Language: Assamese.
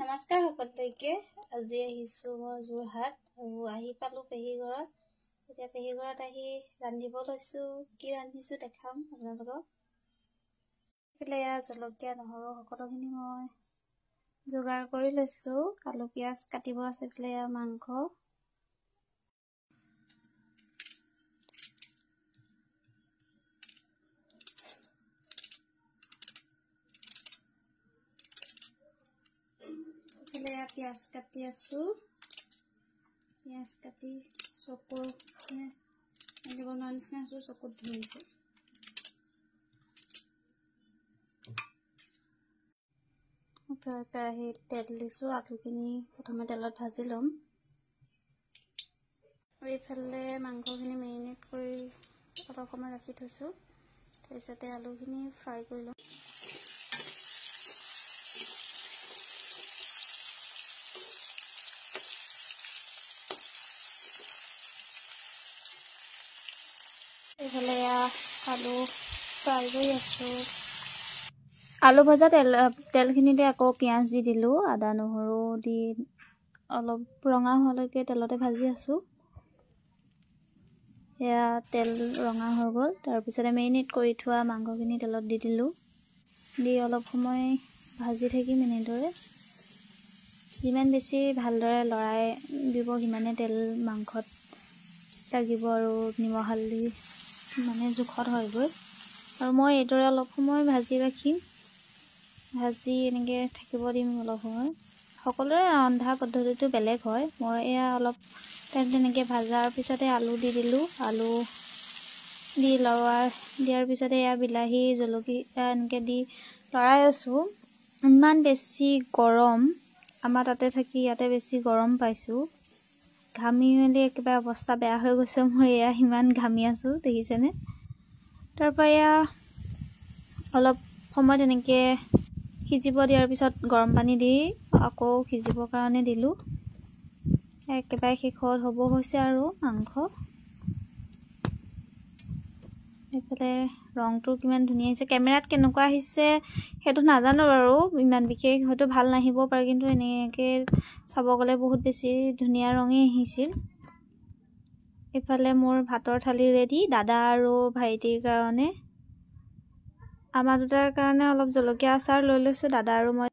নমস্কাৰ সকলোকে। আজি আহিছো মই যোৰহাট আৰু আহি পালো পেহী ঘৰত। এতিয়া পেহী ঘৰত আহি ৰান্ধিব লৈছো। কি ৰান্ধিছো দেখাম আপোনালোকক। এয়া জলকীয়া নহৰু সকলোখিনি মই যোগাৰ কৰি লৈছো। আলু পিয়াজ কাটিব আছে। এয়া মাংস পিয়াজ কাটি আছো। পিয়াজ কাটি চকুৰ বনোৱাৰ নিচিনা আছো। চকুত ধৰিছো। কেৰাহীত তেল দিছো। আলুখিনি প্ৰথমে তেলত ভাজি ল'ম। এইফালে মাংসখিনি মেৰিনেট কৰি অলপ সময় ৰাখি থৈছো। তাৰপিছতে আলুখিনি ফ্ৰাই কৰি ল'ম। এইফালে আলু ফ্ৰাই কৰি আছো। আলু ভজা তেলখিনিতে আকৌ পিঁয়াজ দি দিলোঁ। আদা নহৰু দি অলপ ৰঙা হোৱালৈকে তেলতে ভাজি আছোঁ। এয়া তেল ৰঙা হৈ গ'ল। তাৰপিছতে মেৰিনেট কৰি থোৱা মাংসখিনি তেলত দি দিলোঁ। দি অলপ সময় ভাজি থাকিম এনেদৰে। যিমান বেছি ভালদৰে লৰাই দিব সিমানে তেল মাংসত লাগিব আৰু নিমখ হালধি মানে জোখত হয়গৈ। আৰু মই এইদৰে অলপ সময় ভাজি ৰাখিম। ভাজি এনেকৈ থাকিব দিম অলপ সময়। সকলোৰে ৰন্ধা পদ্ধতিটো বেলেগ হয়। মই এয়া অলপ তেনেকৈ ভাজাৰ পিছতে আলু দি দিলোঁ। আলু দি দিয়াৰ পিছতে এয়া বিলাহী জলকীয়া এনেকৈ দি লৰাই আছোঁ। ইমান বেছি গৰম। আমাৰ তাতে থাকি ইয়াতে বেছি গৰম পাইছোঁ। ঘামি মেলি একেবাৰে অৱস্থা বেয়া হৈ গৈছে মোৰ। এয়া ইমান ঘামি আছোঁ দেখিছেনে। তাৰপৰা এয়া অলপ সময় তেনেকৈ সিজিব দিয়াৰ পিছত গৰম পানী দি আকৌ সিজিবৰ কাৰণে দিলোঁ। একেবাৰে শেষত হ'ব হৈছে আৰু মাংস। এইফালে ৰংটো কিমান ধুনীয়া আহিছে। কেমেৰাত কেনেকুৱা আহিছে সেইটো নাজানো বাৰু। ইমান বিশেষ হয়তো ভাল নাহিব পাৰে, কিন্তু এনেকৈ চাব গ'লে বহুত বেছি ধুনীয়া ৰঙেই আহিছিল। এইফালে মোৰ ভাতৰ থালি ৰেডি। দাদা আৰু ভাইটিৰ কাৰণে। আমাৰ দুটাৰ কাৰণে অলপ জলকীয়া আচাৰ লৈ লৈছোঁ। দাদা আৰু মই